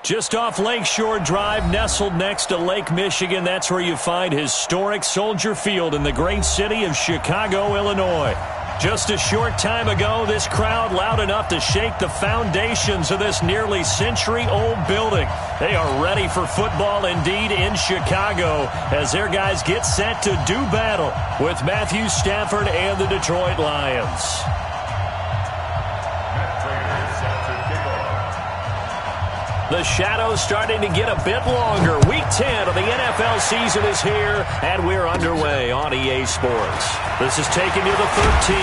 Just off Lakeshore Drive, nestled next to Lake Michigan, that's where you find historic Soldier Field in the great city of Chicago, Illinois. Just a short time ago, this crowd loud enough to shake the foundations of this nearly century-old building. They are ready for football indeed in Chicago as their guys get set to do battle with Matthew Stafford and the Detroit Lions. The shadow's starting to get a bit longer. Week 10 of the NFL season is here, and we're underway on EA Sports. This is taken to the 13.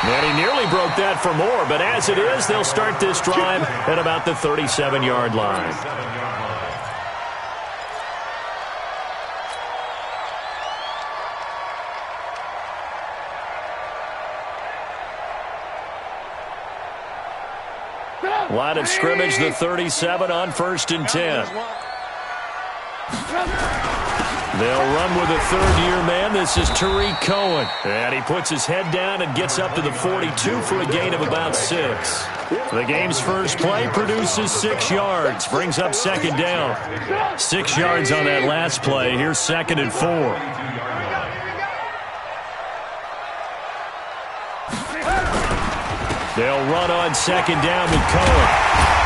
And he nearly broke that for more, but as it is, they'll start this drive at about the 37-yard line. Line of scrimmage, the 37 on 1st and 10. They'll run with a third-year man. This is Tariq Cohen. And he puts his head down and gets up to the 42 for a gain of about 6. The game's first play produces 6 yards. Brings up 2nd down. 6 yards on that last play. Here's 2nd and 4. They'll run on 2nd down with Cohen.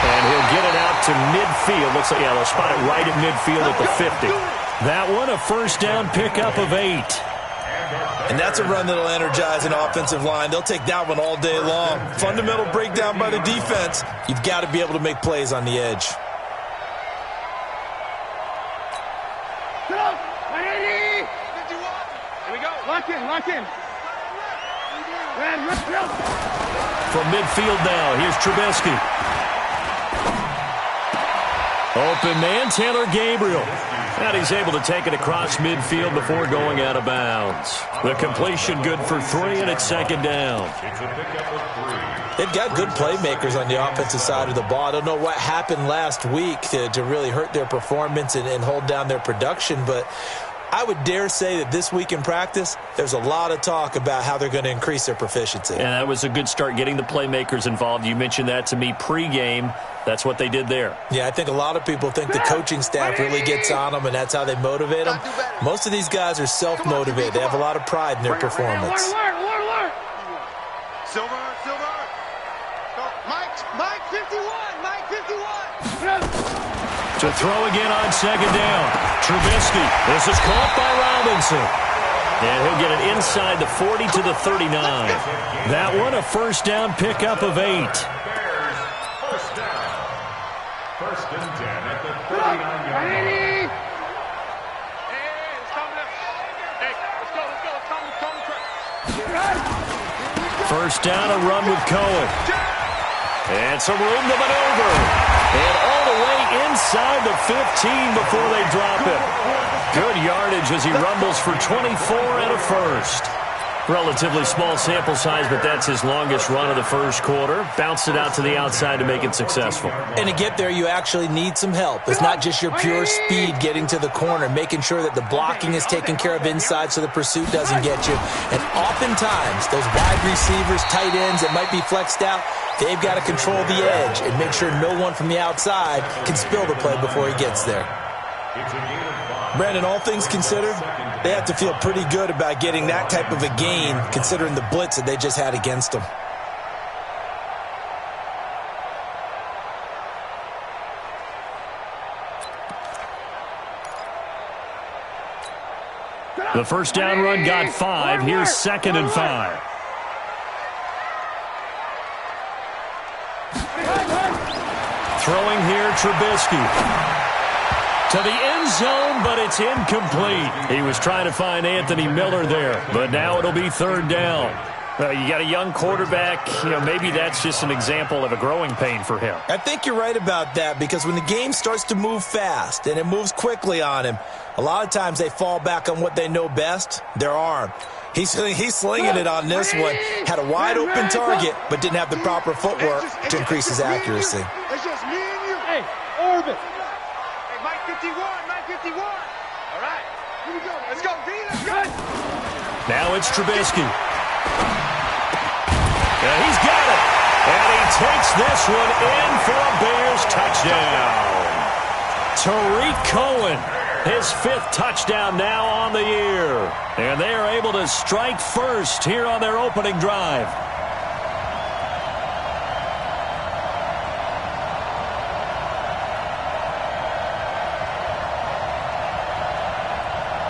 And he'll get it out to midfield. Looks like, they'll spot it right at midfield at the 50. That one, a first down pickup of 8. And that's a run that'll energize an offensive line. They'll take that one all day long. Fundamental breakdown by the defense. You've got to be able to make plays on the edge. Here we go. Lock in. From midfield now, here's Trubisky. Open man, Taylor Gabriel. And he's able to take it across midfield before going out of bounds. The completion good for 3, and it's 2nd down. They've got good playmakers on the offensive side of the ball. I don't know what happened last week to really hurt their performance and hold down their production, but I would dare say that this week in practice, there's a lot of talk about how they're going to increase their proficiency. And that was a good start getting the playmakers involved. You mentioned that to me pregame. That's what they did there. Yeah, I think a lot of people think the coaching staff really gets on them, and that's how they motivate them. Most of these guys are self-motivated. They have a lot of pride in their performance. Silver. Mike 51. To throw again on 2nd down. Trubisky. This is caught by Robinson. And he'll get it inside the 40 to the 39. That one, a first down pickup of 8. First and 10 at the 39-yard line. First down, a run with Cohen. And some room to maneuver. And all the way inside the 15 before they drop him. Good yardage as he rumbles for 24 and a first. Relatively small sample size, but that's his longest run of the first quarter. Bounced it out to the outside to make it successful. And to get there, you actually need some help. It's not just your pure speed getting to the corner, making sure that the blocking is taken care of inside so the pursuit doesn't get you. And oftentimes, those wide receivers, tight ends that might be flexed out, they've got to control the edge and make sure no one from the outside can spill the play before he gets there. Brandon, all things considered, they have to feel pretty good about getting that type of a gain considering the blitz that they just had against them. The first down run got 5. Here's 2nd and 5. Throwing here, Trubisky. To the end zone, but it's incomplete. He was trying to find Anthony Miller there, but now it'll be 3rd down. You got a young quarterback. Maybe that's just an example of a growing pain for him. I think you're right about that because when the game starts to move fast and it moves quickly on him, a lot of times they fall back on what they know best, their arm. He's slinging it on this one. Had a wide-open target, but didn't have the proper footwork to increase his accuracy. It's just me and you. Hey, Orbit. Hey, Mike 51. All right. Here we go. Let's go, D. Let's go. Now it's Trubisky. And he's got it. And he takes this one in for a Bears touchdown. Tariq Cohen, his 5th touchdown now on the year. And they are able to strike first here on their opening drive.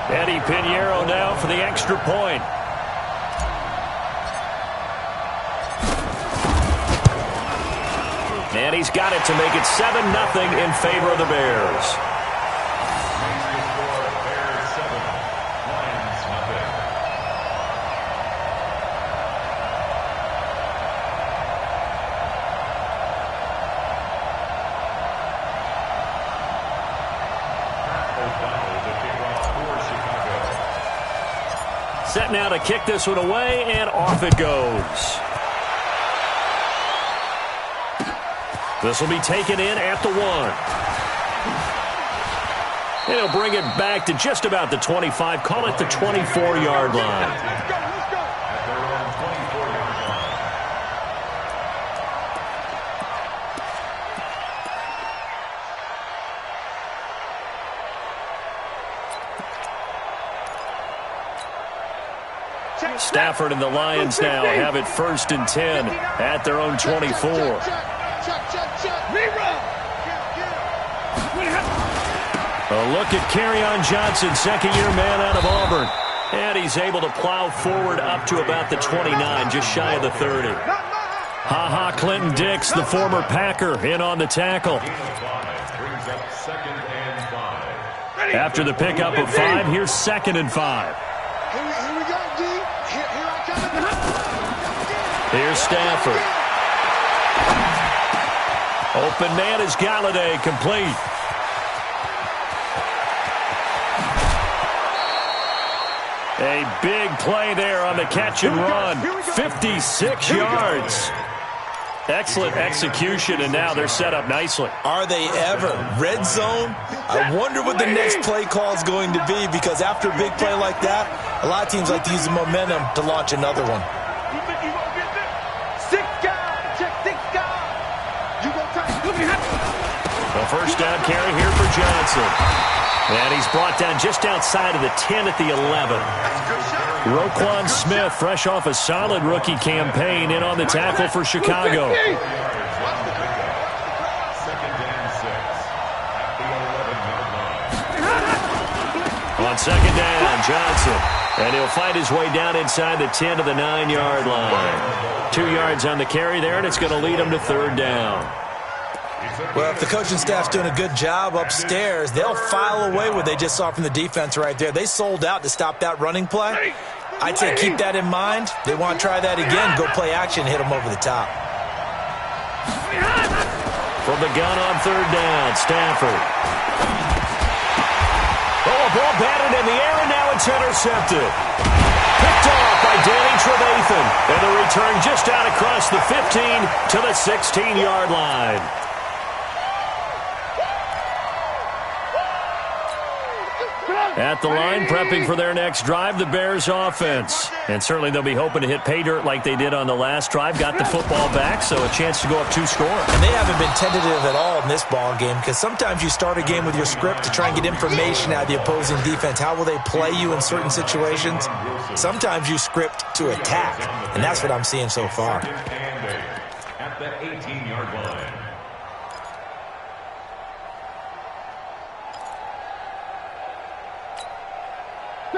Eddie Pinheiro now for the extra point. And he's got it to make it 7-0 in favor of the Bears. Set now to kick this one away, and off it goes. This will be taken in at the 1. And he'll bring it back to just about the 25. Call it the 24-yard line. Let's go. At their own 24-yard line. Stafford and the Lions now have it 1st and 10 at their own 24. A look at Kerryon Johnson, 2nd-year man out of Auburn. And he's able to plow forward up to about the 29, just shy of the 30. Ha-ha Clinton Dix, the former Packer, in on the tackle. Brings up 2nd and 5. After the pickup of 5, here's 2nd and 5. Here we go, D. Here I come. Here's Stafford. Open man is Galladay, complete. A big play there on the catch and run. 56 yards. Excellent execution, and now they're set up nicely. Are they ever? Red zone? I wonder what the next play call is going to be, because after a big play like that, a lot of teams like to use the momentum to launch another one. You think you gonna get this? 6 guys. Check 6 guys. You gonna touch. The first down carry here for Johnson. And he's brought down just outside of the 10 at the 11. Roquan Smith, fresh off a solid rookie campaign, in on the tackle for Chicago. 2nd and 6. At the 11-yard line. On 2nd down, Johnson. And he'll fight his way down inside the 10 to the 9-yard line. 2 yards on the carry there, and it's going to lead him to 3rd down. Well, if the coaching staff's doing a good job upstairs, they'll file away what they just saw from the defense right there. They sold out to stop that running play. I'd say keep that in mind. They want to try that again. Go play action, hit them over the top. From the gun on 3rd down, Stafford. Oh, a ball batted in the air, and now it's intercepted. Picked off by Danny Trevathan. And the return just out across the 15 to the 16-yard line. At the line, prepping for their next drive, the Bears offense. And certainly they'll be hoping to hit pay dirt like they did on the last drive. Got the football back, so a chance to go up 2 scores. And they haven't been tentative at all in this ball game, because sometimes you start a game with your script to try and get information out of the opposing defense. How will they play you in certain situations? Sometimes you script to attack, and that's what I'm seeing so far. 2nd and 8. At the 18-yard line.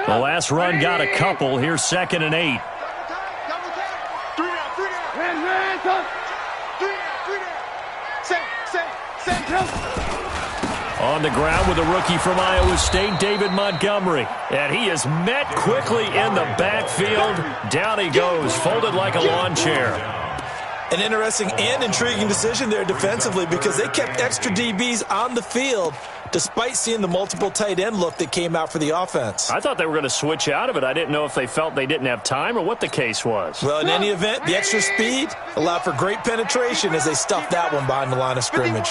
The last run got a couple. Here's 2nd and 8. Double time. 3 down. 3 down. 3 down. On the ground with a rookie from Iowa State, David Montgomery. And he is met quickly in the backfield. Down he goes, folded like a lawn chair. An interesting and intriguing decision there defensively, because they kept extra DBs on the field despite seeing the multiple tight end look that came out for the offense. I thought they were going to switch out of it. I didn't know if they felt they didn't have time or what the case was. Well, in any event, the extra speed allowed for great penetration as they stuffed that one behind the line of scrimmage.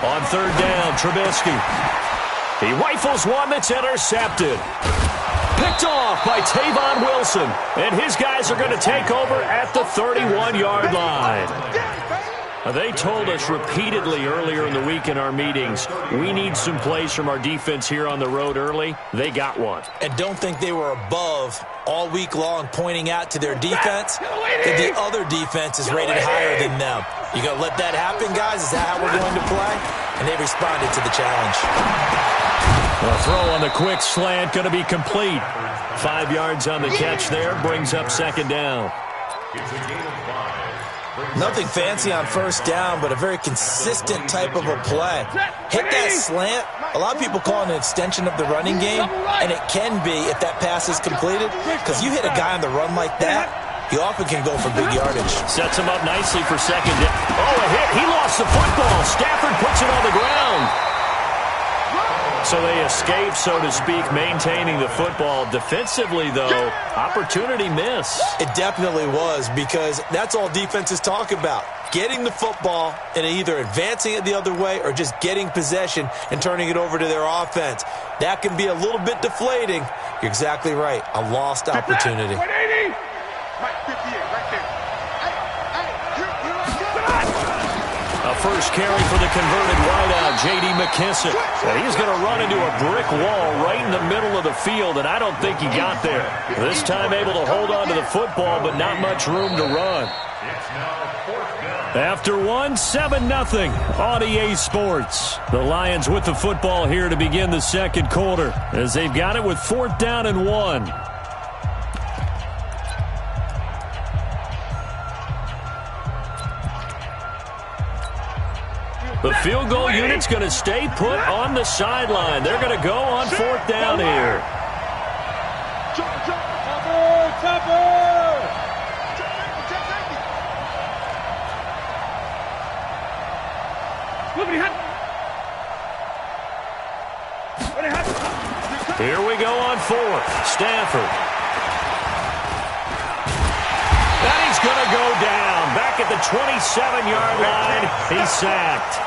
On 3rd down, Trubisky. He rifles one that's intercepted. Picked off off by Tavon Wilson. And his guys are going to take over at the 31-yard line. They told us repeatedly earlier in the week in our meetings, we need some plays from our defense here on the road early. They got one. And don't think they were above all week long pointing out to their defense that the other defense is rated higher than them. You going to let that happen, guys? Is that how we're going to play? And they responded to the challenge. The throw on the quick slant going to be complete. 5 yards on the catch there, brings up second down. It's a gain of 5. Nothing fancy on first down, but a very consistent type of a play. Hit that slant. A lot of people call it an extension of the running game, and it can be if that pass is completed, because you hit a guy on the run like that, he often can go for big yardage. Sets him up nicely for second down. Oh, a hit. He lost the football. Stafford puts it on the ground. So they escape, so to speak, maintaining the football. Defensively, though, opportunity miss. It definitely was, because that's all defenses talk about. Getting the football and either advancing it the other way or just getting possession and turning it over to their offense. That can be a little bit deflating. You're exactly right. A lost opportunity. 180. Right, 58, right there. A first carry for the converted wideout, J.D. McKissic. And he's going to run into a brick wall right in the middle of the field, and I don't think he got there. This time able to hold on to the football, but not much room to run. It's now 4th down. After 7-0 on EA Sports. The Lions with the football here to begin the second quarter, as they've got it with 4th down and 1. The field goal unit's going to stay put on the sideline. They're going to go on 4th down here. Here we go on 4th. Stafford. And he's going to go down. Back at the 27-yard line, he's sacked.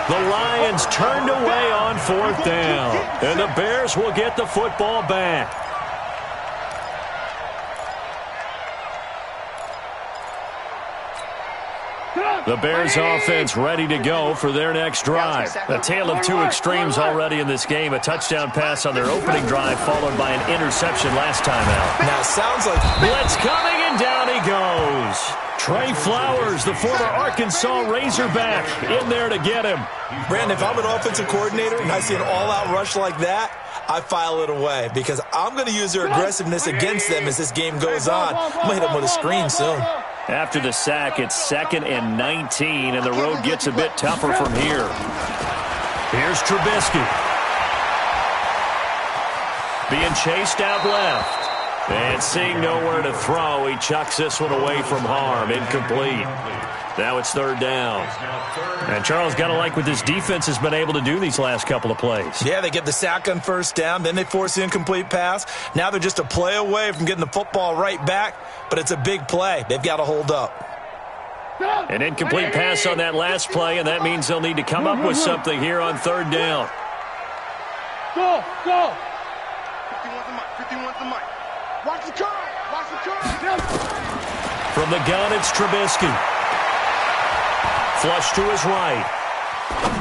The Lions turned away on 4th down. And the Bears will get the football back. The Bears offense ready to go for their next drive. A tale of two extremes already in this game. A touchdown pass on their opening drive followed by an interception last time out. Now, it sounds like Blitz coming, and down he goes. Trey Flowers, the former Arkansas Razorback, in there to get him. Brandon, if I'm an offensive coordinator and I see an all-out rush like that, I file it away because I'm going to use their aggressiveness against them as this game goes on. I'm going to hit them with a screen soon. After the sack, it's 2nd and 19, and the road gets a bit tougher from here. Here's Trubisky. Being chased out left. And seeing nowhere to throw, he chucks this one away from harm. Incomplete. Now it's 3rd down. And Charles, got to like what this defense has been able to do these last couple of plays. Yeah, they get the sack on 1st down, then they force the incomplete pass. Now they're just a play away from getting the football right back, but it's a big play. They've got to hold up. An incomplete pass on that last play, and that means they'll need to come up with something here on 3rd down. Go! 51's the mic. 51's the mic. Watch the curve. Watch the curve. From the gun, it's Trubisky. Flush to his right.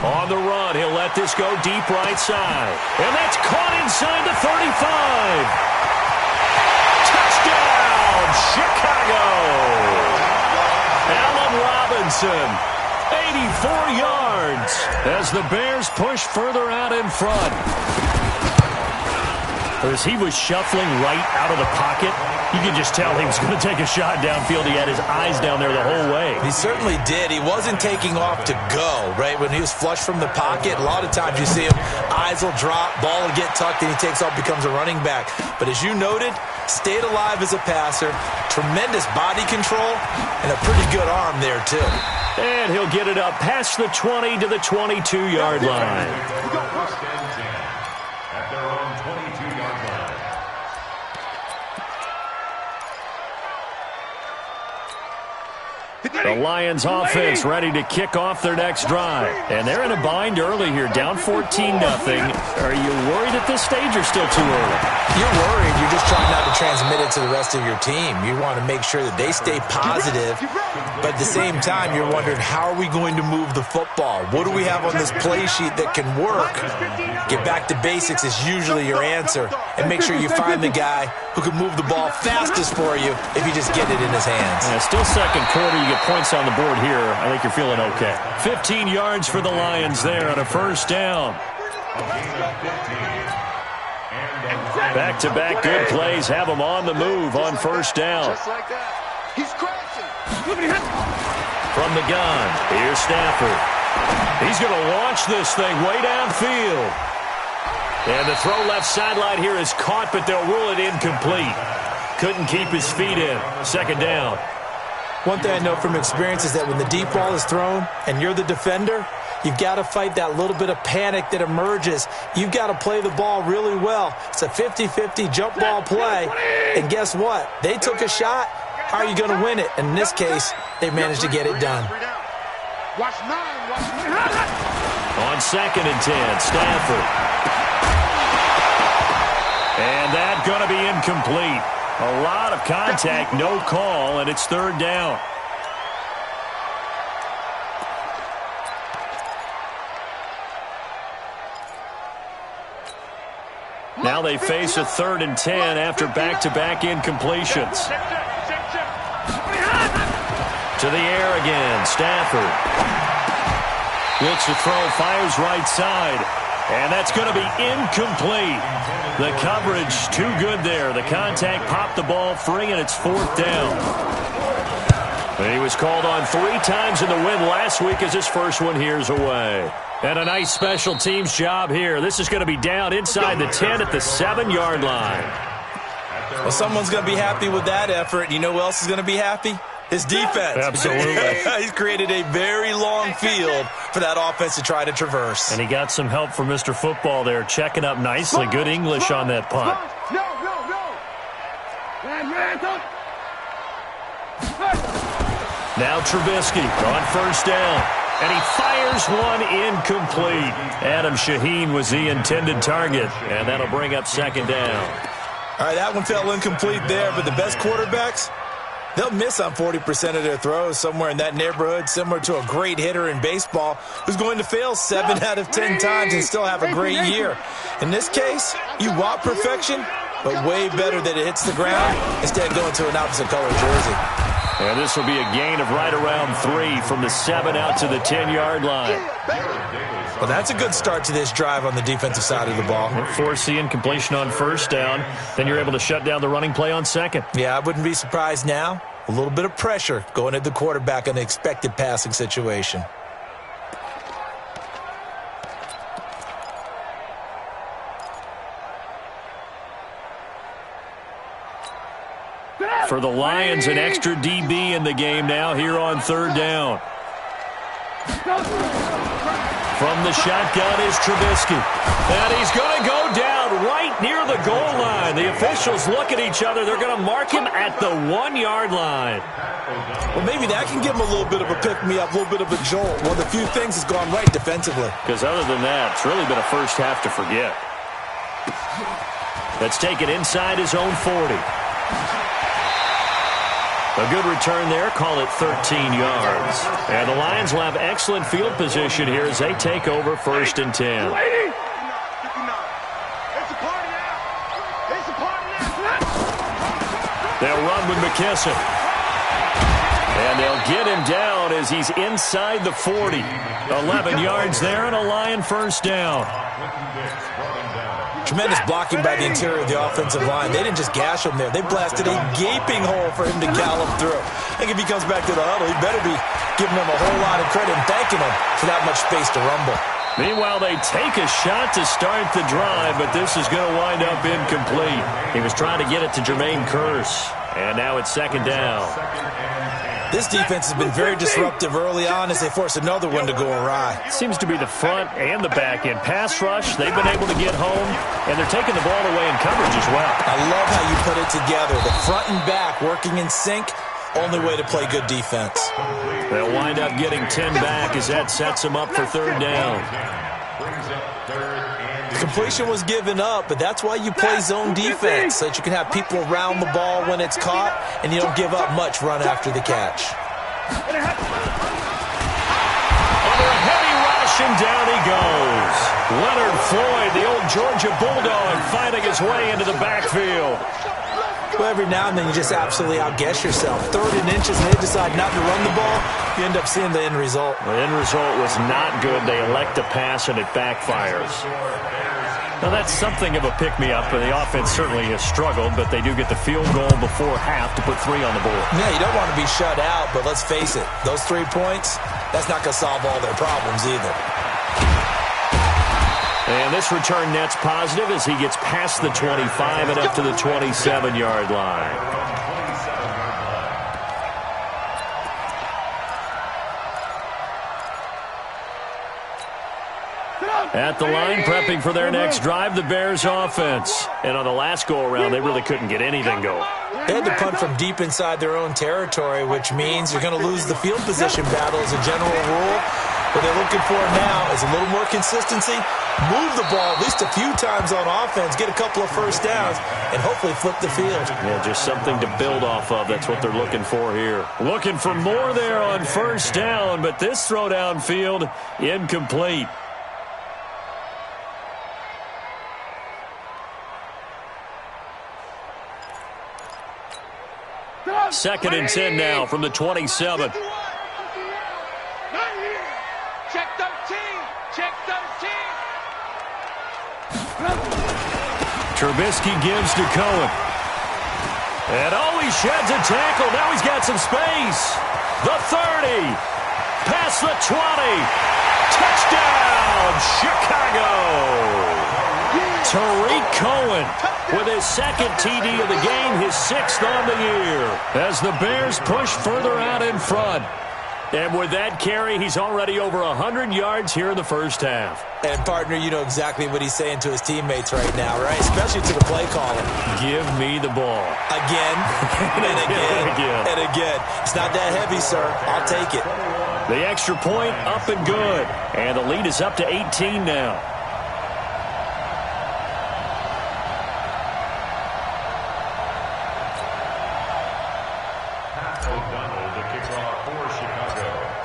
On the run, he'll let this go deep right side. And that's caught inside the 35. Touchdown, Chicago. Allen Robinson, 84 yards as the Bears push further out in front. As he was shuffling right out of the pocket, you could just tell he was going to take a shot downfield. He had his eyes down there the whole way. He certainly did. He wasn't taking off to go, right? When he was flushed from the pocket, a lot of times you see him, eyes will drop, ball will get tucked, and he takes off, becomes a running back. But as you noted, stayed alive as a passer, tremendous body control, and a pretty good arm there, too. And he'll get it up past the 20 to the 22-yard line. First and 10 at their own 22-yard line. The Lions offense ready to kick off their next drive. And they're in a bind early here, down 14-0. Are you worried at this stage or still too early? You're worried. You're just trying not to transmit it to the rest of your team. You want to make sure that they stay positive, but at the same time, you're wondering, how are we going to move the football? What do we have on this play sheet that can work? Get back to basics is usually your answer, and make sure you find the guy who can move the ball fastest for you if you just get it in his hands. Yeah, still second quarter. You get points on the board here. I think you're feeling okay. 15 yards for the Lions there on a first down. Back-to-back good plays have them on the move on first down. Just like that. He's crashing. From the gun, here's Stafford. He's going to launch this thing way downfield. And the throw left sideline here is caught, but they'll rule it incomplete. Couldn't keep his feet in. Second down. One thing I know from experience is that when the deep ball is thrown and you're the defender, you've got to fight that little bit of panic that emerges. You've got to play the ball really well. It's a 50-50 jump ball play. And guess what? They took a shot. How are you going to win it? And in this case, they managed to get it done. Watch 9. Watch 9. On second and 10, Stafford. And that's going to be incomplete. A lot of contact, no call, and it's third down. Now they face a 3rd and 10 after back-to-back incompletions. To the air again, Stafford. Looks to throw, fires right side. And that's going to be incomplete. The coverage too good there. The contact popped the ball free, and it's 4th down. And he was called on 3 times in the win last week as his first one here's away. And a nice special teams job here. This is going to be down inside the 10 at the 7-yard line. Well, someone's going to be happy with that effort. You know who else is going to be happy? His defense. Absolutely. He's created a very long field for that offense to try to traverse. And he got some help from Mr. Football there, checking up nicely. Good English on that punt. No. Now Trubisky on first down. And he fires one incomplete. Adam Shaheen was the intended target. And that'll bring up second down. All right, that one fell incomplete there, but the best quarterbacks, they'll miss on 40% of their throws, somewhere in that neighborhood, similar to a great hitter in baseball who's going to fail 7 out of 10 times and still have a great year. In this case, you want perfection, but way better that it hits the ground instead of going to an opposite color jersey. And this will be a gain of right around 3 from the 7 out to the 10-yard line. Well, that's a good start to this drive on the defensive side of the ball. Force the incompletion on first down. Then you're able to shut down the running play on second. Yeah, I wouldn't be surprised now. A little bit of pressure going at the quarterback in an expected passing situation. For the Lions, an extra DB in the game now here on third down. From the shotgun is Trubisky. And he's going to go down right near the goal line. The officials look at each other. They're going to mark him at the 1-yard line. Well, maybe that can give him a little bit of a pick-me-up, a little bit of a jolt. One of the few things has gone right defensively. Because other than that, it's really been a first half to forget. That's taken inside his own 40. A good return there. Call it 13 yards. And the Lions will have excellent field position here as they take over first and 10. They'll run with McKissick. And they'll get him down as he's inside the 40. 11 yards there and a Lion first down. Tremendous blocking by the interior of the offensive line. They didn't just gash him there. They blasted a gaping hole for him to gallop through. I think if he comes back to the huddle, he better be giving him a whole lot of credit and thanking him for that much space to rumble. Meanwhile, they take a shot to start the drive, but this is going to wind up incomplete. He was trying to get it to Jermaine Kearse, and now it's second down. This defense has been very disruptive early on as they force another one to go awry. Seems to be the front and the back end. Pass rush, they've been able to get home, and they're taking the ball away in coverage as well. I love how you put it together. The front and back working in sync, only way to play good defense. They'll wind up getting 10 back as that sets them up for third down. completion was given up, but that's why you play zone defense, so that you can have people around the ball when it's caught, and you don't give up much run after the catch. Under a heavy rush, and down he goes. Leonard Floyd, the old Georgia Bulldog, finding his way into the backfield. Well, every now and then you just absolutely outguess yourself. 3rd and inches, and they decide not to run the ball. You end up seeing the end result. The end result was not good. They elect to pass, and it backfires. Now, that's something of a pick-me-up, and the offense certainly has struggled, but they do get the field goal before half to put 3 on the board. Yeah, you don't want to be shut out, but let's face it, those 3 points, that's not going to solve all their problems either. And this return net's positive as he gets past the 25 and up to the 27-yard line. At the line, prepping for their next drive, the Bears offense. And on the last go-around, they really couldn't get anything going. They had to punt from deep inside their own territory, which means you're going to lose the field position battle as a general rule. What they're looking for now is a little more consistency, move the ball at least a few times on offense, get a couple of first downs, and hopefully flip the field. Yeah, just something to build off of. That's what they're looking for here. Looking for more there on first down, but this throw downfield, incomplete. Second and 10 now from the 27. Check 13. Check 13. Trubisky gives to Cohen. And he sheds a tackle. Now he's got some space. The 30. Past the 20. Touchdown, Chicago. Tariq Cohen with his second TD of the game, his 6th on the year. As the Bears push further out in front. And with that carry, he's already over 100 yards here in the first half. And, partner, you know exactly what he's saying to his teammates right now, right? Especially to the play caller. Give me the ball. Again, and again, and again. It's not that heavy, sir. I'll take it. The extra point up and good. And the lead is up to 18 now.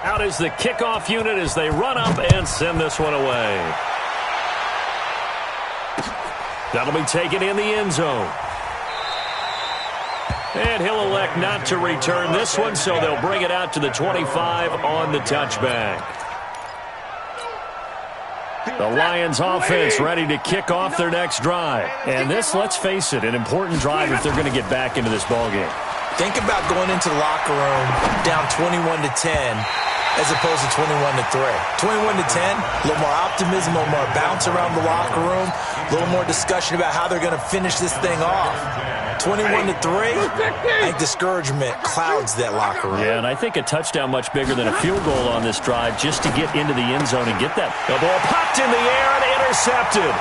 Out is the kickoff unit as they run up and send this one away. That'll be taken in the end zone. And he'll elect not to return this one, so they'll bring it out to the 25 on the touchback. The Lions offense ready to kick off their next drive. And this, let's face it, an important drive if they're going to get back into this ballgame. Think about going into the locker room down 21-10 as opposed to 21-3. 21-10, a little more optimism, a little more bounce around the locker room, a little more discussion about how they're going to finish this thing off. 21-3, I think discouragement clouds that locker room. Yeah, and I think a touchdown much bigger than a field goal on this drive just to get into the end zone and get that. The ball popped in the air and intercepted.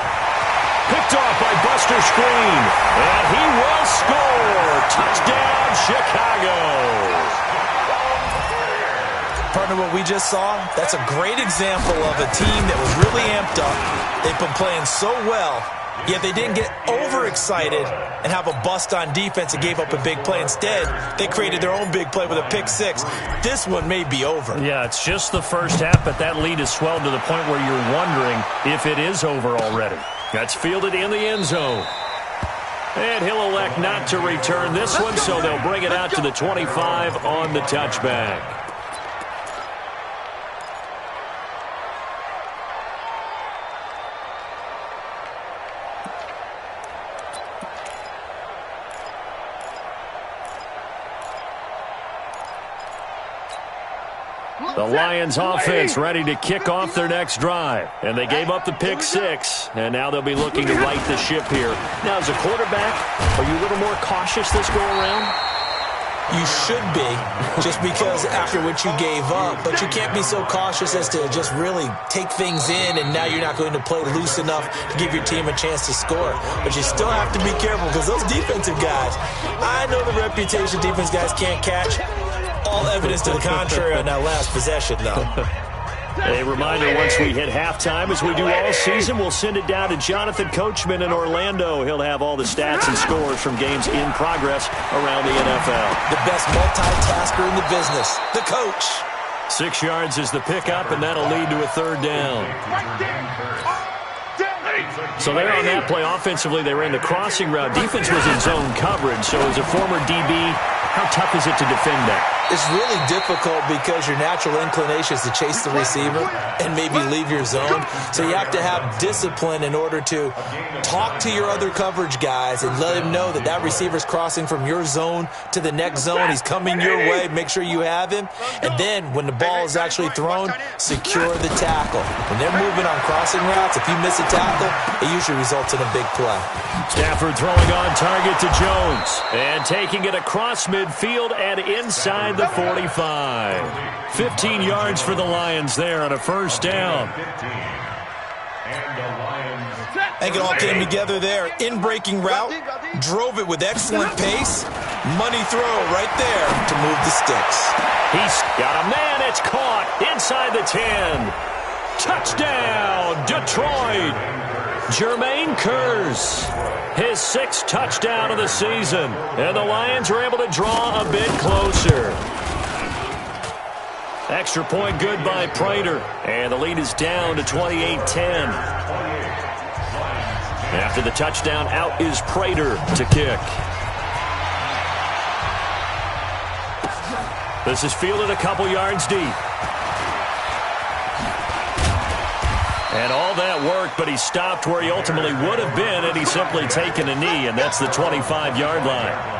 Picked off by Buster Screen. And he will score. Touchdown, Chicago. Partner, what we just saw, that's a great example of a team that was really amped up. They've been playing so well, yet they didn't get overexcited and have a bust on defense and gave up a big play. Instead, they created their own big play with a pick six. This one may be over. Yeah, it's just the first half, but that lead has swelled to the point where you're wondering if it is over already. That's fielded in the end zone. And he'll elect not to return this one, so they'll bring it out to the 25 on the touchback. The Lions offense ready to kick off their next drive. And they gave up the pick six. And now they'll be looking to right the ship here. Now, as a quarterback, are you a little more cautious this go-around? You should be, just because after what you gave up. But you can't be so cautious as to just really take things in, and now you're not going to play loose enough to give your team a chance to score. But you still have to be careful because those defensive guys, I know the reputation defense guys can't catch. All evidence to the contrary on that last possession, though. A reminder, once we hit halftime, as we do all season, we'll send it down to Jonathan Coachman in Orlando. He'll have all the stats and scores from games in progress around the NFL. The best multitasker in the business, the coach. 6 yards is the pickup, and that'll lead to a third down. So there on that play, offensively, they ran the crossing route. Defense was in zone coverage, so as a former DB, how tough is it to defend that? It's really difficult because your natural inclination is to chase the receiver and maybe leave your zone. So you have to have discipline in order to talk to your other coverage guys and let him know that that receiver's crossing from your zone to the next zone. He's coming your way. Make sure you have him. And then when the ball is actually thrown, secure the tackle. When they're moving on crossing routes, if you miss a tackle, it usually results in a big play. Stafford throwing on target to Jones. And taking it across midfield and inside the 45. 15 yards for the Lions there on a first down. I think it all came together there. In-breaking route, drove it with excellent pace. Money throw right there to move the sticks. He's got a man. It's caught inside the 10. Touchdown, Detroit. Jermaine Kearse, his 6th touchdown of the season. And the Lions are able to draw a bit closer. Extra point good by Prater. And the lead is down to 28-10. After the touchdown, out is Prater to kick. This is fielded a couple yards deep. And all that work, but he stopped where he ultimately would have been had he simply taken a knee, and that's the 25-yard line.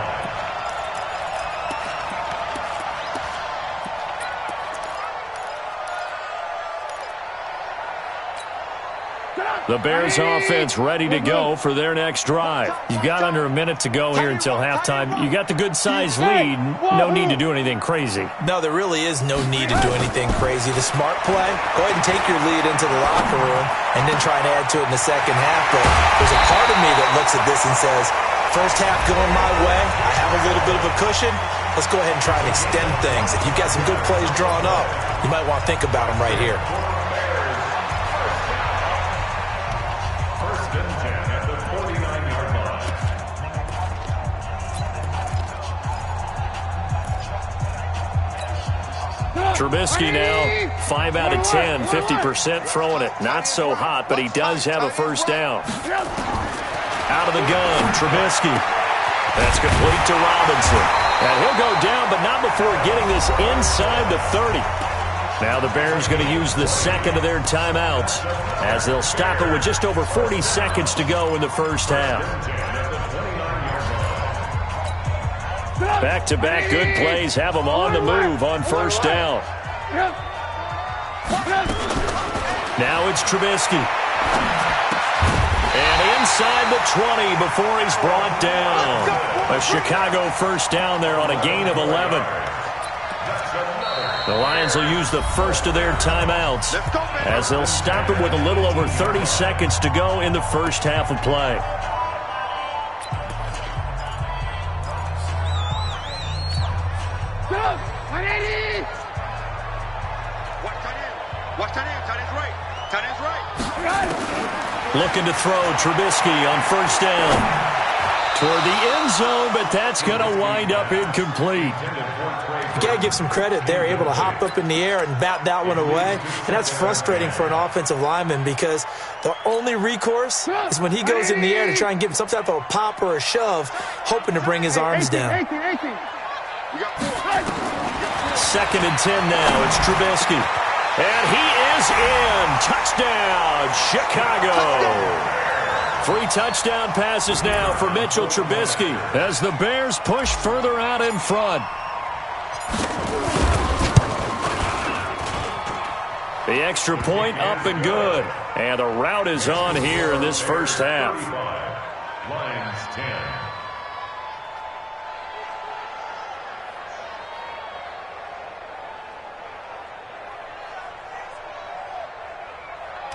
The Bears offense ready to go for their next drive. You've got under a minute to go here until halftime. You got the good-sized lead. No need to do anything crazy. No, there really is no need to do anything crazy. The smart play, go ahead and take your lead into the locker room and then try and add to it in the second half. But there's a part of me that looks at this and says, first half going my way, I have a little bit of a cushion. Let's go ahead and try and extend things. If you've got some good plays drawn up, you might want to think about them right here. Trubisky now 5 out of 10, 50% throwing it. Not so hot, but he does have a first down. Out of the gun, Trubisky. That's complete to Robinson. And he'll go down, but not before getting this inside the 30. Now the Bears going to use the second of their timeouts as they'll stop it with just over 40 seconds to go in the first half. Back-to-back good plays have them on the move on first down. Now it's Trubisky. And inside the 20 before he's brought down. A Chicago first down there on a gain of 11. The Lions will use the first of their timeouts as they'll stop it with a little over 30 seconds to go in the first half of play. Looking to throw, Trubisky on first down. Toward the end zone, but that's going to wind up incomplete. You got to give some credit. They're able to hop up in the air and bat that one away. And that's frustrating for an offensive lineman because the only recourse is when he goes in the air to try and give some type of a pop or a shove, hoping to bring his arms down. 2nd and 10 now. It's Trubisky. And he is in. Touchdown, Chicago. 3 touchdown passes now for Mitchell Trubisky as the Bears push further out in front. The extra point up and good. And the route is on here in this first half. Lions 10.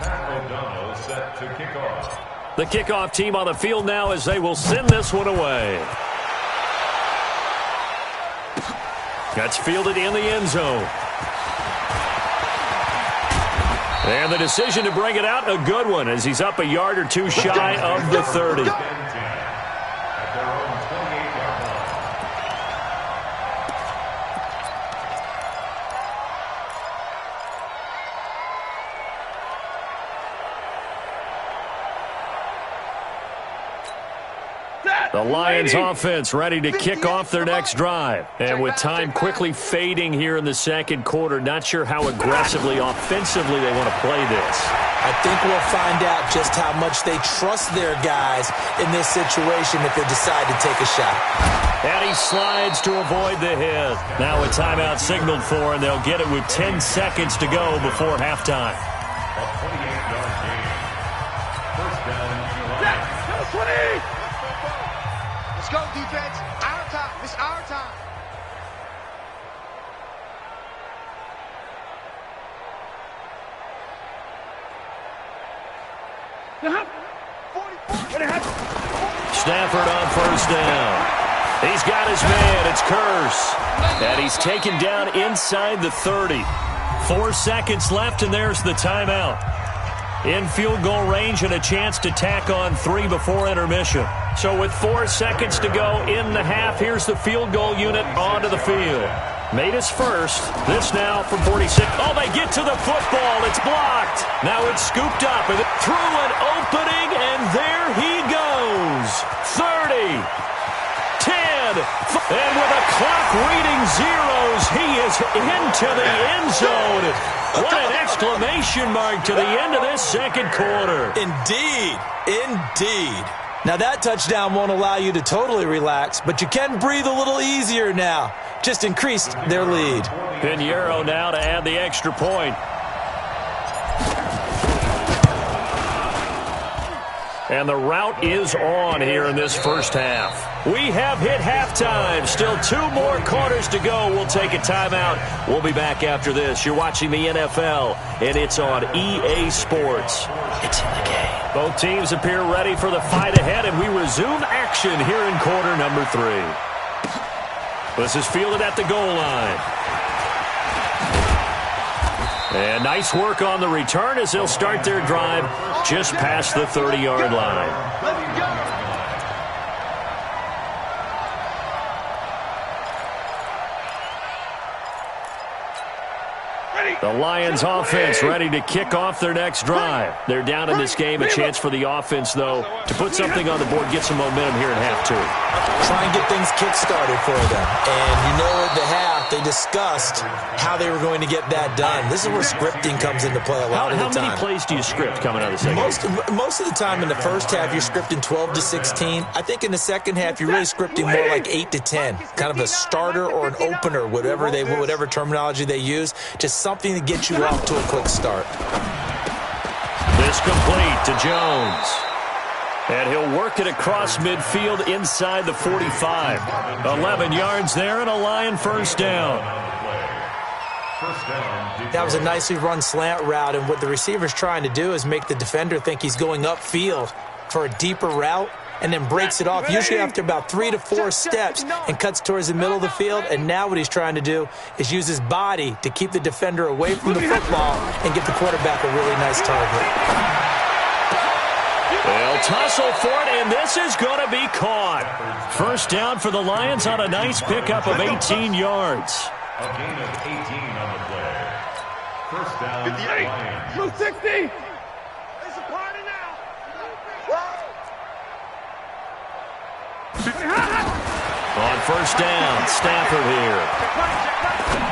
O'Donnell set to kick off. The kickoff team on the field now as they will send this one away. That's fielded in the end zone. And the decision to bring it out, a good one, as he's up a yard or two shy of the 30. At their own 28-yard line. The Lions offense ready to kick off their next drive. And with time quickly fading here in the second quarter, not sure how aggressively, offensively they want to play this. I think we'll find out just how much they trust their guys in this situation if they decide to take a shot. And he slides to avoid the hit. Now a timeout signaled for, and they'll get it with 10 seconds to go before halftime. A 28-yard gain. First down, Lions. 20! Let's go, defense. Our time. It's our time. Stafford on first down. He's got his man. It's Curse. And he's taken down inside the 30. 4 seconds left, and there's the timeout. In field goal range and a chance to tack on 3 before intermission. So with 4 seconds to go in the half, here's the field goal unit onto the field. Made his first. This now from 46. Oh, they get to the football. It's blocked. Now it's scooped up. And through an opening, and there he goes. 30. 10. And with a clock reading zeros, he is into the end zone. What an exclamation mark to the end of this second quarter. Indeed. Indeed. Now that touchdown won't allow you to totally relax, but you can breathe a little easier now. Just increased their lead. Pinheiro now to add the extra point. And the route is on here in this first half. We have hit halftime. Still 2 more quarters to go. We'll take a timeout. We'll be back after this. You're watching the NFL, and it's on EA Sports. It's in the game. Both teams appear ready for the fight ahead, and we resume action here in quarter number 3. This is fielded at the goal line. And nice work on the return as they'll start their drive just past the 30-yard line. Let's go. The Lions offense ready to kick off their next drive. They're down in this game. A chance for the offense, though, to put something on the board, get some momentum here in half 2. Try and get things kick-started for them. And you know at the half, they discussed how they were going to get that done. This is where scripting comes into play a lot of the time. How many plays do you script coming out of the second half? Most of the time in the first half, you're scripting 12 to 16. I think in the second half, you're really scripting more like 8 to 10. Kind of a starter or an opener, whatever terminology they use. Just something to get you off to a quick start. This complete to Jones. And he'll work it across midfield inside the 45. 11 yards there and a Lion first down. That was a nicely run slant route, and what the receiver's trying to do is make the defender think he's going upfield for a deeper route, and then breaks it off, usually after about 3 to 4 steps, and cuts towards the middle of the field. And now what he's trying to do is use his body to keep the defender away from the football and get the quarterback a really nice target. They'll tussle for it, and this is going to be caught. First down for the Lions on a nice pickup of 18 yards. A gain of 18 on the play. First down, 58. Lions. 260. It's a party now. On first down, Stafford here.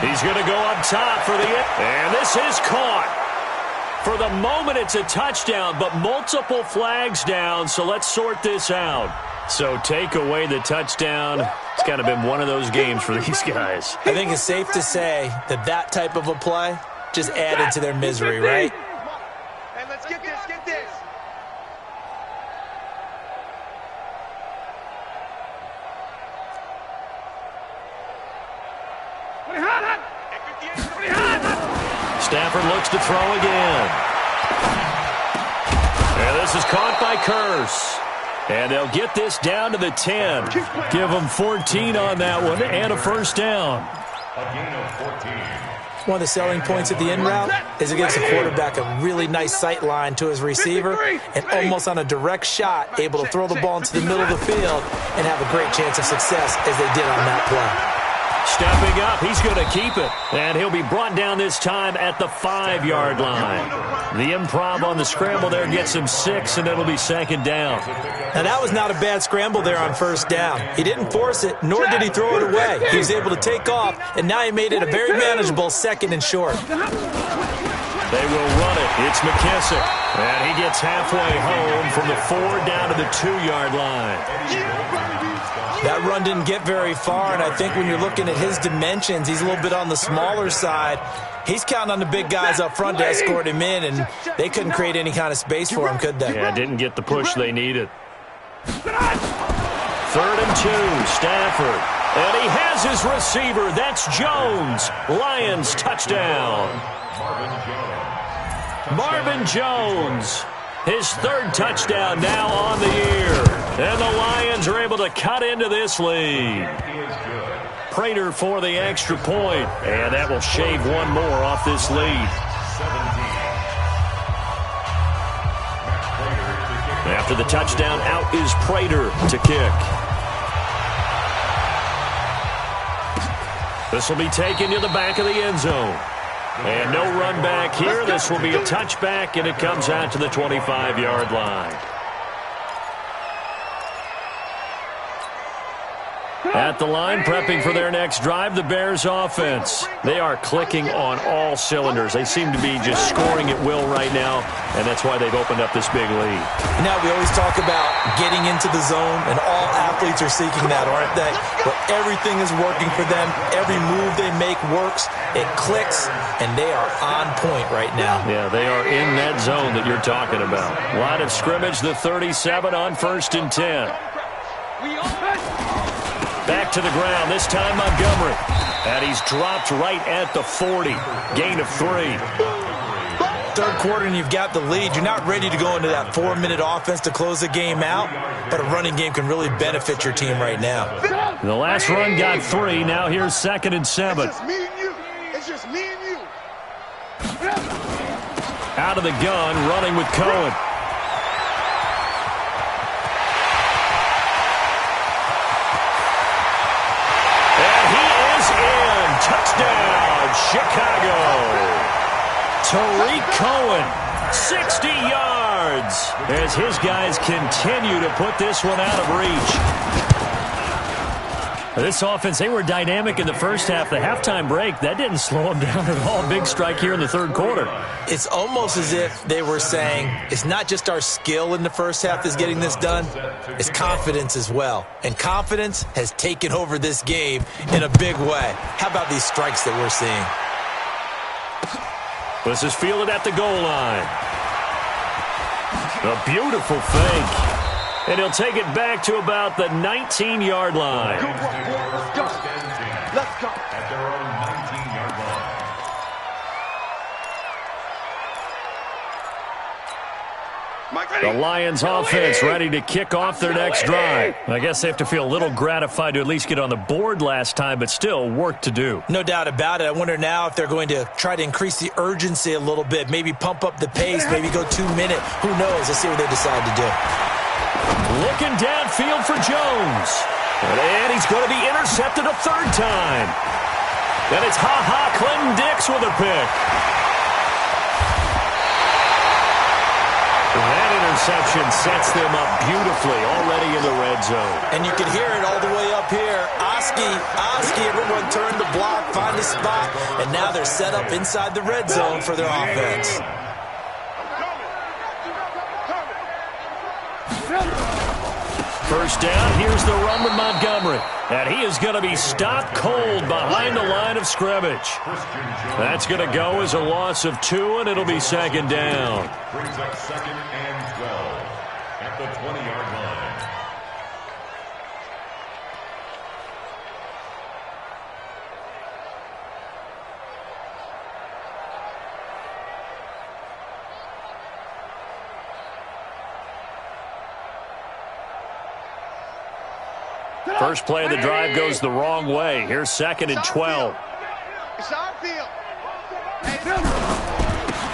He's going to go up top for the... And this is caught. For the moment, it's a touchdown, but multiple flags down, so let's sort this out. So take away the touchdown. It's kind of been one of those games for these guys. I think it's safe to say that type of a play just added to their misery, right? Hey, let's get this, get this. Stafford looks to throw again. And this is caught by Curse. And they'll get this down to the 10. Give them 14 on that one and a first down. A gain of 14. One of the selling points of the in route is it gives the quarterback a really nice sight line to his receiver and almost on a direct shot able to throw the ball into the middle of the field and have a great chance of success as they did on that play. Stepping up, he's going to keep it. And he'll be brought down this time at the 5-yard line. The improv on the scramble there gets him 6, and it'll be second down. Now, that was not a bad scramble there on first down. He didn't force it, nor did he throw it away. He was able to take off, and now he made it a very manageable second and short. They will run it. It's McKissick. And he gets halfway home from the 4 down to the 2-yard line. That run didn't get very far, and I think when you're looking at his dimensions, he's a little bit on the smaller side. He's counting on the big guys up front to escort him in, and they couldn't create any kind of space for him, could they? Yeah, didn't get the push they needed. 3rd and 2, Stafford. And he has his receiver. That's Jones. Lions touchdown. Marvin Jones. His 3rd touchdown now on the year. And the Lions are able to cut into this lead. Prater for the extra point. And that will shave one more off this lead. After the touchdown, out is Prater to kick. This will be taken to the back of the end zone. And no run back here. This will be a touchback, and it comes out to the 25-yard line. At the line, prepping for their next drive, the Bears offense. They are clicking on all cylinders. They seem to be just scoring at will right now, and that's why they've opened up this big lead. Now, we always talk about getting into the zone, and all athletes are seeking that, aren't they? Where everything is working for them. Every move they make works. It clicks, and they are on point right now. Yeah, they are in that zone that you're talking about. Line of scrimmage, the 37 on 1st and 10. Back to the ground, this time Montgomery. And he's dropped right at the 40. Gain of 3. 3rd quarter and you've got the lead. You're not ready to go into that 4-minute offense to close the game out, but a running game can really benefit your team right now. The last run got 3. Now here's 2nd and 7. It's just me and you. It's just me and you. Out of the gun, running with Cohen. Touchdown, Chicago. Tariq Cohen, 60 yards, as his guys continue to put this one out of reach. This offense, they were dynamic in the first half. The halftime break, that didn't slow them down at all. Big strike here in the 3rd quarter. It's almost as if they were saying, it's not just our skill in the first half that's getting this done, it's confidence as well. And confidence has taken over this game in a big way. How about these strikes that we're seeing? This is fielded at the goal line. A beautiful fake. And he'll take it back to about the 19-yard line. Let's go. Let's go. At their own 19-yard line. The Lions offense ready to kick off their next drive. I guess they have to feel a little gratified to at least get on the board last time, but still work to do. No doubt about it. I wonder now if they're going to try to increase the urgency a little bit, maybe pump up the pace, maybe go 2-minute. Who knows? Let's see what they decide to do. Looking downfield for Jones. And he's going to be intercepted a 3rd time. And it's Clinton Dix with a pick. That interception sets them up beautifully already in the red zone. And you can hear it all the way up here. Oski, everyone turn the block, find a spot, and now they're set up inside the red zone for their offense. First down, here's the run with Montgomery. And he is going to be stopped cold behind the line of scrimmage. That's going to go as a loss of 2, and it'll be 2nd down. Brings up 2nd and 12 at the 20-yard line. First play of the drive goes the wrong way. Here's 2nd and 12. It's our field.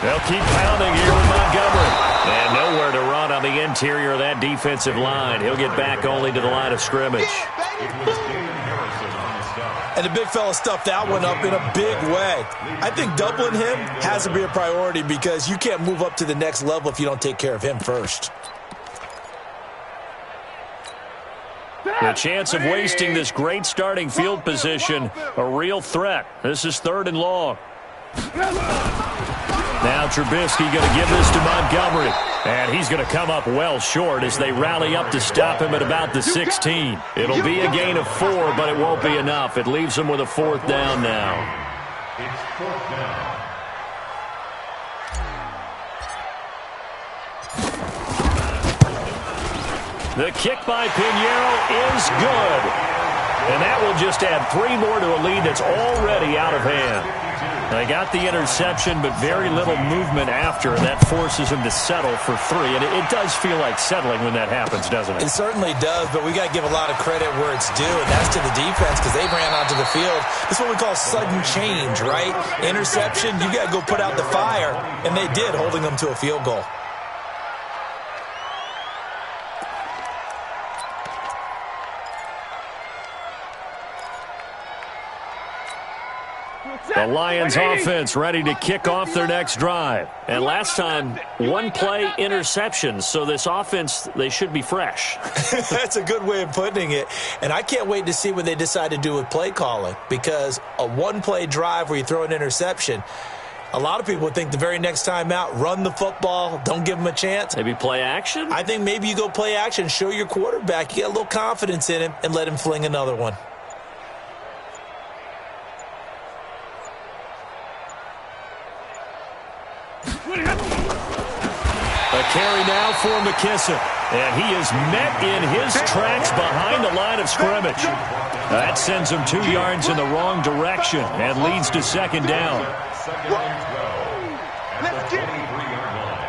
They'll keep pounding here with Montgomery. And nowhere to run on the interior of that defensive line. He'll get back only to the line of scrimmage. And the big fella stuffed that one up in a big way. I think doubling him has to be a priority because you can't move up to the next level if you don't take care of him first. The chance of wasting this great starting field position, a real threat. This is 3rd and long. Now Trubisky going to give this to Montgomery. And he's going to come up well short as they rally up to stop him at about the 16. It'll be a gain of 4, but it won't be enough. It leaves him with a 4th down now. It's 4th down. The kick by Pinheiro is good. And that will just add 3 more to a lead that's already out of hand. They got the interception, but very little movement after, and that forces him to settle for 3. And it does feel like settling when that happens, doesn't it? It certainly does, but we got to give a lot of credit where it's due, and that's to the defense because they ran onto the field. That's what we call sudden change, right? Interception, you got to go put out the fire, and they did, holding them to a field goal. The Lions offense ready to kick off their next drive. And last time, 1-play interception. So this offense, they should be fresh. That's a good way of putting it. And I can't wait to see what they decide to do with play calling. Because a 1-play drive where you throw an interception, a lot of people would think the very next time out, run the football, don't give them a chance. Maybe play action? I think maybe you go play action, show your quarterback, you get a little confidence in him, and let him fling another one. A carry now for McKissick. And he is met in his tracks behind the line of scrimmage. That sends him 2 yards in the wrong direction and leads to 2nd down. 2nd and 12 at the 23-yard line.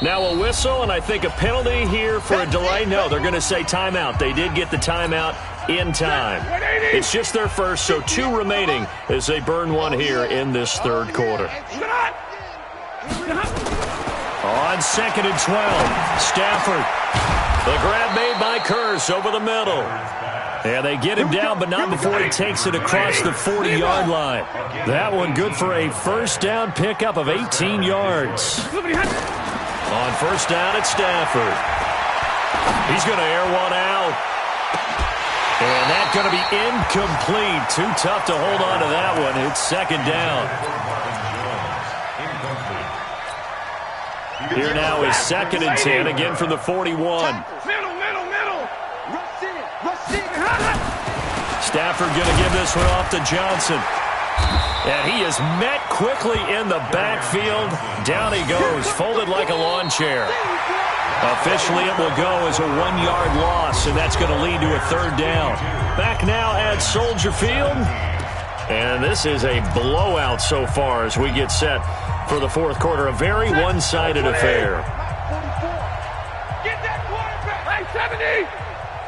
Now a whistle, and I think a penalty here for a delay. No, they're going to say timeout. They did get the timeout in time. It's just their first, so 2 remaining as they burn 1 here in this 3rd quarter. On 2nd and 12, Stafford. The grab made by Kearse over the middle. And they get him down, but not before he takes it across the 40-yard line. That one good for a 1st down pickup of 18 yards. On 1st down, it's Stafford. He's going to air one out. And that's going to be incomplete. Too tough to hold on to that one. It's 2nd down. Here now is 2nd and 10, again from the 41. Stafford going to give this one off to Johnson. And he is met quickly in the backfield. Down he goes, folded like a lawn chair. Officially, it will go as a 1-yard loss, and that's going to lead to a 3rd down. Back now at Soldier Field. And this is a blowout so far as we get set for the 4th quarter. A very one-sided affair. Get that quarterback! Hey, 70!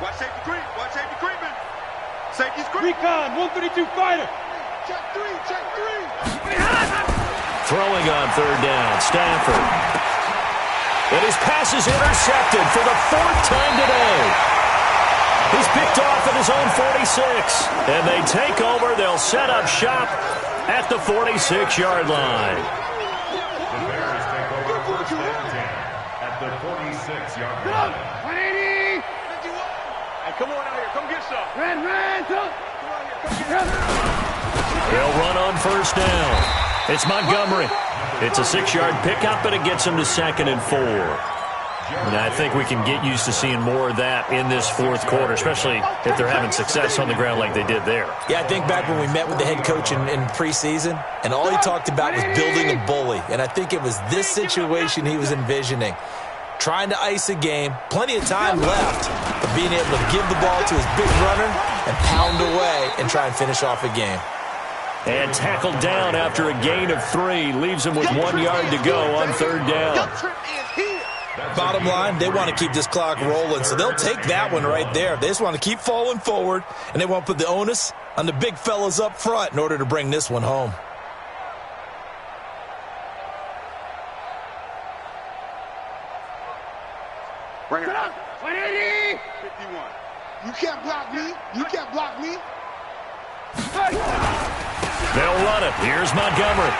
Watch safety creep. Watch safety creeping. Safety's creeping. Recon, 132 fighter. Check 3, check 3. Throwing on 3rd down, Stafford. And his pass is intercepted for the 4th time today. He's picked off at his own 46. And they take over. They'll set up shop at the 46-yard line. The Bears take over 1st and 10 at the 46-yard line. 180. 51. Hey, come on out here. Come get some. Red, come on here. Come get some. They'll run on 1st down. It's Montgomery. It's a 6-yard pickup, but it gets him to 2nd and 4. And I think we can get used to seeing more of that in this fourth quarter, especially if they're having success on the ground like they did there. Yeah, I think back when we met with the head coach in preseason, and all he talked about was building a bully. And I think it was this situation he was envisioning. Trying to ice a game, plenty of time left, but being able to give the ball to his big runner and pound away and try and finish off a game. And tackled down after a gain of 3. Leaves him with 1 yard to go on third down. Bottom line, they want to keep this clock rolling, so they'll take that one right there. They just want to keep falling forward, and they want to put the onus on the big fellas up front in order to bring this one home. Bring it up. 180. 51. You can't block me. You can't block me. They'll run it. Here's Montgomery.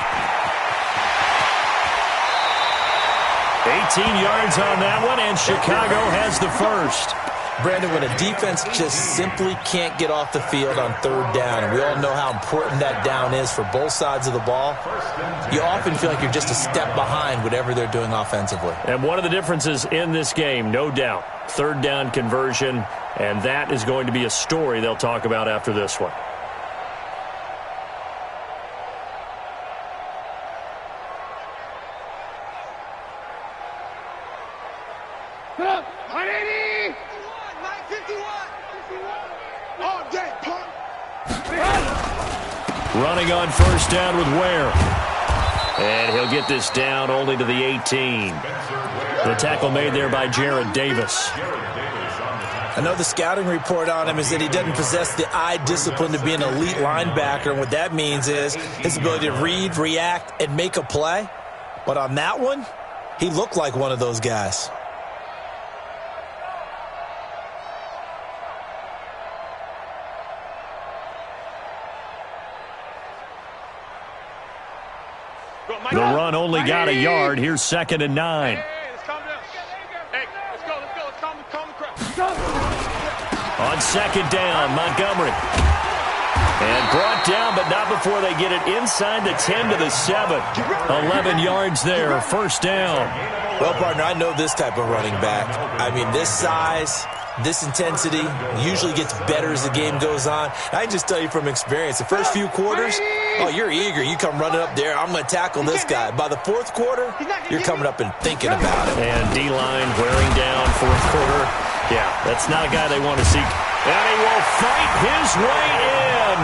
18 yards on that one, and Chicago has the first. Brandon, when a defense just simply can't get off the field on third down, and we all know how important that down is for both sides of the ball, you often feel like you're just a step behind whatever they're doing offensively. And one of the differences in this game, no doubt, third down conversion, and that is going to be a story they'll talk about after this one. Running on first down with Ware. And he'll get this down only to the 18. The tackle made there by Jarrad Davis. I know the scouting report on him is that he doesn't possess the eye discipline to be an elite linebacker. And what that means is his ability to read, react, and make a play. But on that one, he looked like one of those guys. The run only got a yard. Here's 2nd and 9. Hey, let's calm down. Hey, let's go. Let's calm the crowd. On 2nd down, Montgomery. And brought down, but not before they get it inside the 10 to the 7. 11 yards there, first down. Well, partner, I know this type of running back. I mean, this size, this intensity usually gets better as the game goes on. I can just tell you from experience, the first few quarters, oh, you're eager. You come running up there, I'm going to tackle this guy. By the fourth quarter, you're coming up and thinking about it. And D-line wearing down fourth quarter. Yeah, that's not a guy they want to see. And he will fight his way in.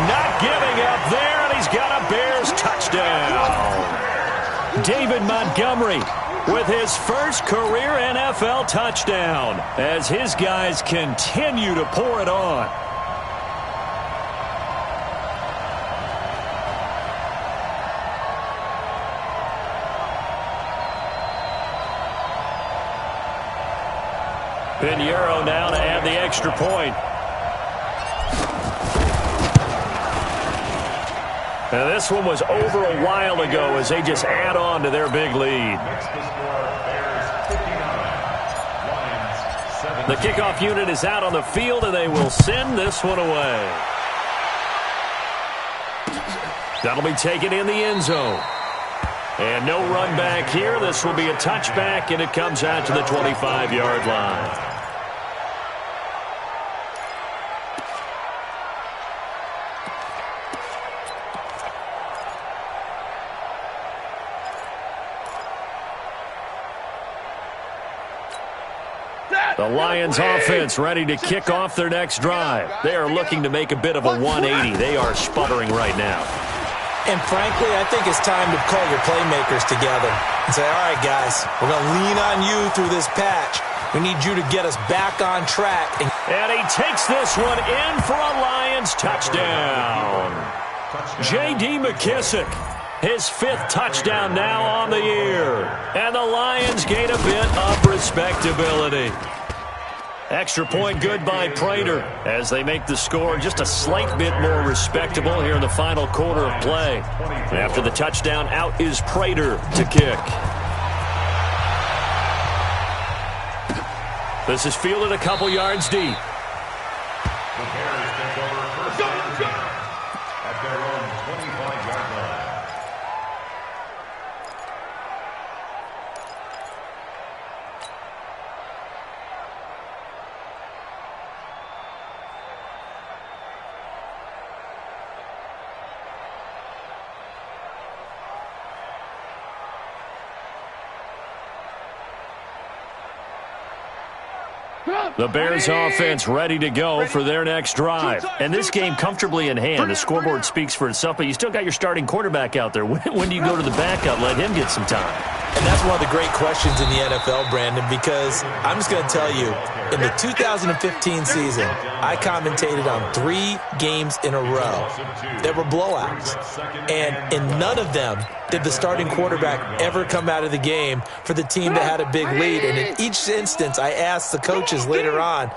Not giving up there, and he's got a Bears touchdown. David Montgomery with his first career NFL touchdown as his guys continue to pour it on. Pinheiro now to add the extra point. And this one was over a while ago as they just add on to their big lead. The kickoff unit is out on the field, and they will send this one away. That'll be taken in the end zone. And no run back here. This will be a touchback, and it comes out to the 25-yard line. The Lions offense ready to kick off their next drive. They are looking to make a bit of a 180. They are sputtering right now. And frankly, I think it's time to call your playmakers together and say, all right, guys, we're going to lean on you through this patch. We need you to get us back on track. And he takes this one in for a Lions touchdown. J.D. McKissic, his 5th touchdown now on the year. And the Lions gain a bit of respectability. Extra point good by Prater as they make the score just a slight bit more respectable here in the final quarter of play. After the touchdown, out is Prater to kick. This is fielded a couple yards deep. The Bears take over first and 10 at their own 25-yard line. The Bears offense ready to go for their next drive. And this game comfortably in hand. The scoreboard speaks for itself, but you still got your starting quarterback out there. When do you go to the backup? Let him get some time. And that's one of the great questions in the NFL, Brandon, because I'm just going to tell you, in the 2015 season, I commentated on 3 games in a row that were blowouts. And in none of them did the starting quarterback ever come out of the game for the team that had a big lead. And in each instance, I asked the coaches later on,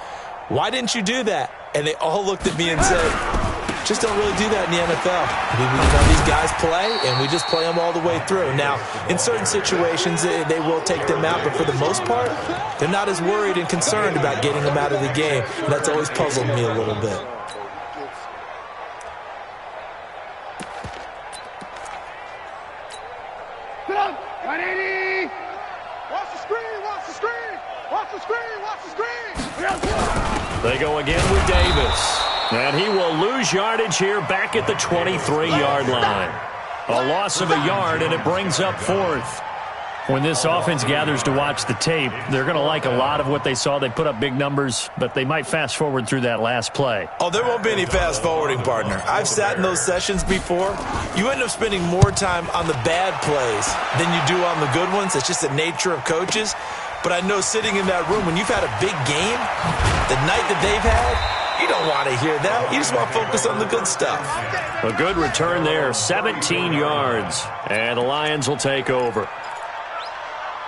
why didn't you do that? And they all looked at me and said, just don't really do that in the NFL. These guys play, and we just play them all the way through. Now, in certain situations, they will take them out, but for the most part, they're not as worried and concerned about getting them out of the game, and that's always puzzled me a little bit. Watch the screen, watch the screen, watch the screen, watch the screen. They go again with Davis. And he will lose yardage here back at the 23-yard line. A loss of a yard, and it brings up 4th. When this offense gathers to watch the tape, they're going to like a lot of what they saw. They put up big numbers, but they might fast forward through that last play. Oh, there won't be any fast forwarding, partner. I've sat in those sessions before. You end up spending more time on the bad plays than you do on the good ones. It's just the nature of coaches. But I know sitting in that room, when you've had a big game, the night that they've had, you don't want to hear that. You just want to focus on the good stuff. A good return there, 17 yards. And the Lions will take over.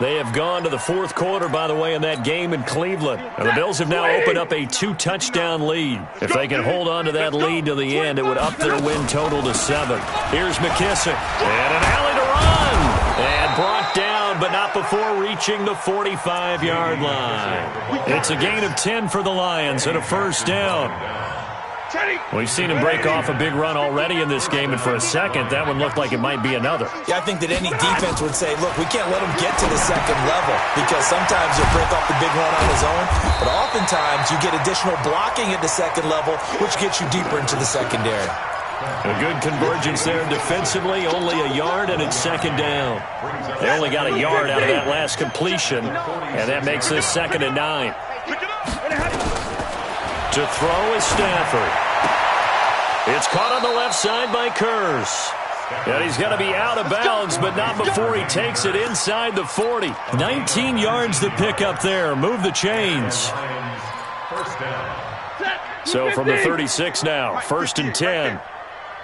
They have gone to the 4th quarter, by the way, in that game in Cleveland. And the Bills have now opened up a 2-touchdown lead. If they can hold on to that lead to the end, it would up their win total to 7. Here's McKissick. And an alley to run. And brought down, but not before reaching the 45-yard line. It's a gain of 10 for the Lions and a first down. We've seen him break off a big run already in this game, and for a second, that one looked like it might be another. Yeah, I think that any defense would say, look, we can't let him get to the second level, because sometimes he'll break off the big run on his own, but oftentimes you get additional blocking at the second level, which gets you deeper into the secondary. A good convergence there defensively, only a yard, and it's second down. They only got a yard out of that last completion, and that makes this 2nd and 9. To throw is Stafford. It's caught on the left side by Kurz. And he's going to be out of bounds, but not before he takes it inside the 40. 19 yards to pick up there. Move the chains. So from the 36 now, 1st and 10.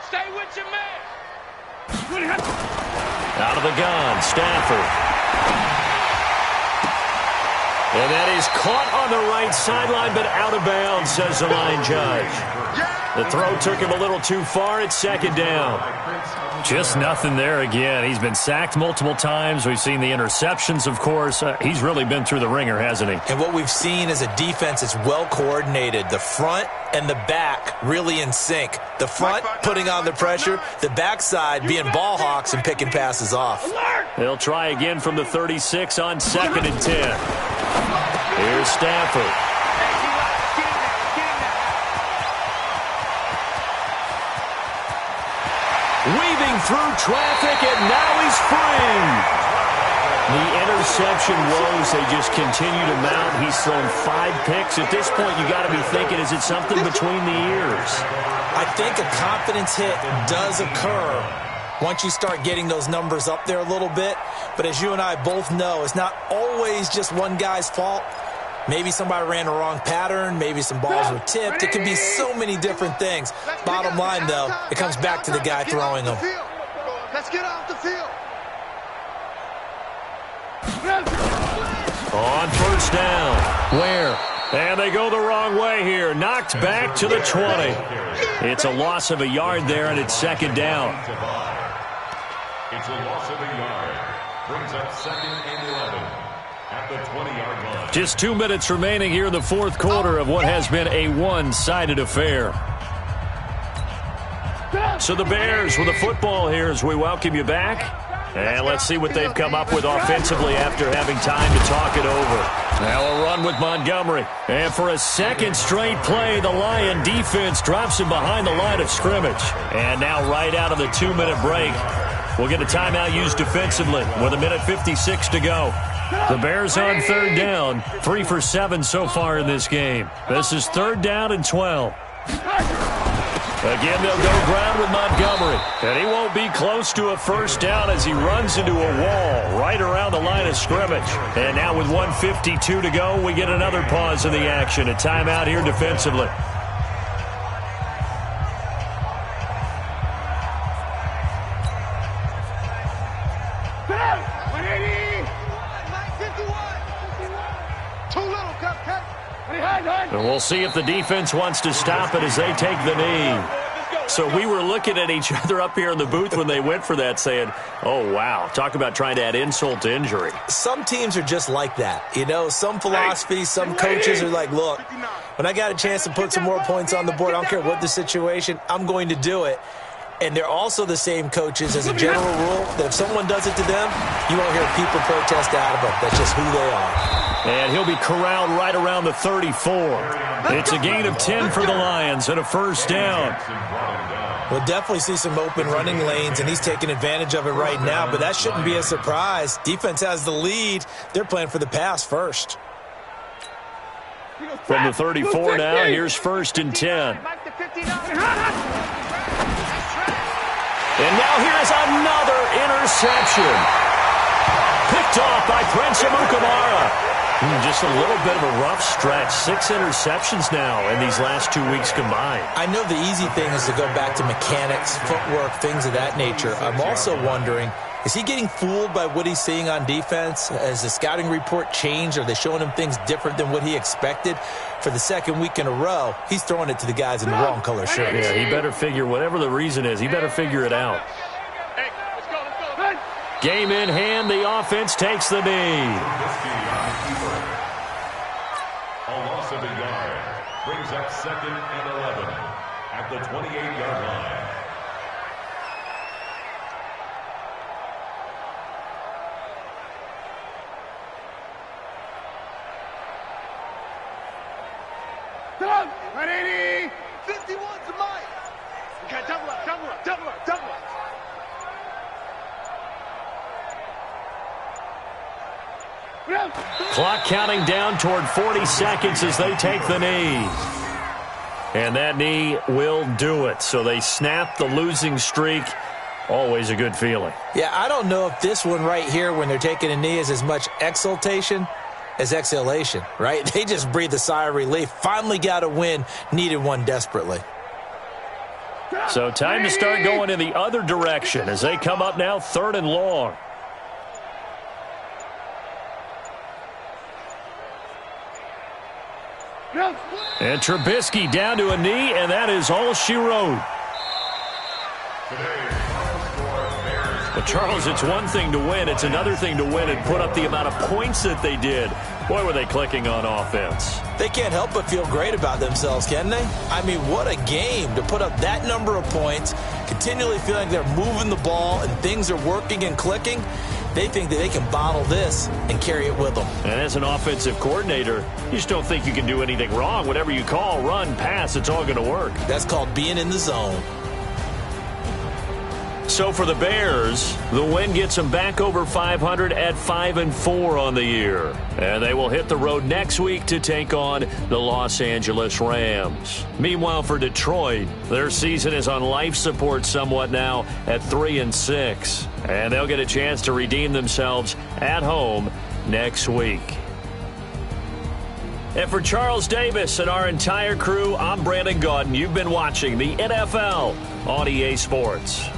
Stay with your man. Out of the gun, Stafford. And that is caught on the right sideline, but out of bounds, says the line judge. The throw took him a little too far. It's 2nd down. Just nothing there again. He's been sacked multiple times. We've seen the interceptions, of course. He's really been through the ringer, hasn't he? And what we've seen is a defense that's well coordinated. The front and the back really in sync. The front putting on the pressure, the backside being ball hawks and picking passes off. They'll try again from the 36 on 2nd and 10. Here's Stafford. Weaving through traffic, and now he's free. The interception woes, they just continue to mount. He's thrown 5 picks. At this point, you got to be thinking, is it something between the ears? I think a confidence hit does occur once you start getting those numbers up there a little bit. But as you and I both know, it's not always just one guy's fault. Maybe somebody ran the wrong pattern. Maybe some balls were tipped. It could be so many different things. Bottom line, though, it comes back to the guy throwing them. Let's get off the field. On first down. Where? And they go the wrong way here. Knocked back to the 20. It's a loss of a yard there, and it's 2nd down. It's a loss of a yard. Brings up 2nd and 11 at the 20-yard line. Just 2 minutes remaining here in the 4th quarter of what has been a one-sided affair. So the Bears with the football here as we welcome you back. And let's see what they've come up with offensively after having time to talk it over. Now a run with Montgomery. And for a second straight play, the Lion defense drops him behind the line of scrimmage. And now right out of the 2-minute break, we'll get a timeout used defensively with 1:56 to go. The Bears on third down, 3 for 7 so far in this game. This is 3rd down and 12. Again, they'll go ground with Montgomery. And he won't be close to a first down as he runs into a wall right around the line of scrimmage. And now with 1:52 to go, we get another pause in the action. A timeout here defensively. And we'll see if the defense wants to stop it as they take the knee. So we were looking at each other up here in the booth when they went for that saying, oh, wow, talk about trying to add insult to injury. Some teams are just like that. You know, some philosophies, some coaches are like, look, when I got a chance to put some more points on the board, I don't care what the situation, I'm going to do it. And they're also the same coaches as a general rule that if someone does it to them, you won't hear people protest out of them. That's just who they are. And he'll be corralled right around the 34. It's a gain of 10 for the Lions and a first down. We'll definitely see some open running lanes, and he's taking advantage of it right now, but that shouldn't be a surprise. Defense has the lead. They're playing for the pass first. From the 34 now, here's 1st and 10. And now here's another interception. Picked off by Prince Amukamara. Just a little bit of a rough stretch. 6 interceptions now in these last 2 weeks combined. I know the easy thing is to go back to mechanics, footwork, things of that nature. I'm also wondering, is he getting fooled by what he's seeing on defense? Has the scouting report changed? Are they showing him things different than what he expected? For the second week in a row, he's throwing it to the guys in the wrong color shirts. Yeah, he better figure, whatever the reason is, he better figure it out. Game in hand, the offense takes the knee. A loss of a yard brings up 2nd and 11 at the 28-yard line. Doug, 180. 51's mine. Okay, double up, double up, double up, double up. Clock counting down toward 40 seconds as they take the knee. And that knee will do it. So they snap the losing streak. Always a good feeling. Yeah, I don't know if this one right here when they're taking a knee is as much exultation as exhalation, right? They just breathe a sigh of relief. Finally got a win. Needed one desperately. So time to start going in the other direction as they come up now 3rd and long. And Trubisky down to a knee, and that is all she wrote. But Charles, it's one thing to win. It's another thing to win and put up the amount of points that they did. Boy, were they clicking on offense. They can't help but feel great about themselves, can they? I mean, what a game to put up that number of points, continually feeling they're moving the ball and things are working and clicking. They think that they can bottle this and carry it with them. And as an offensive coordinator, you just don't think you can do anything wrong. Whatever you call, run, pass, it's all going to work. That's called being in the zone. So for the Bears, the win gets them back over 500 at 5-4 on the year. And they will hit the road next week to take on the Los Angeles Rams. Meanwhile, for Detroit, their season is on life support somewhat now at 3-6. And they'll get a chance to redeem themselves at home next week. And for Charles Davis and our entire crew, I'm Brandon Gaudin. You've been watching the NFL on EA Sports.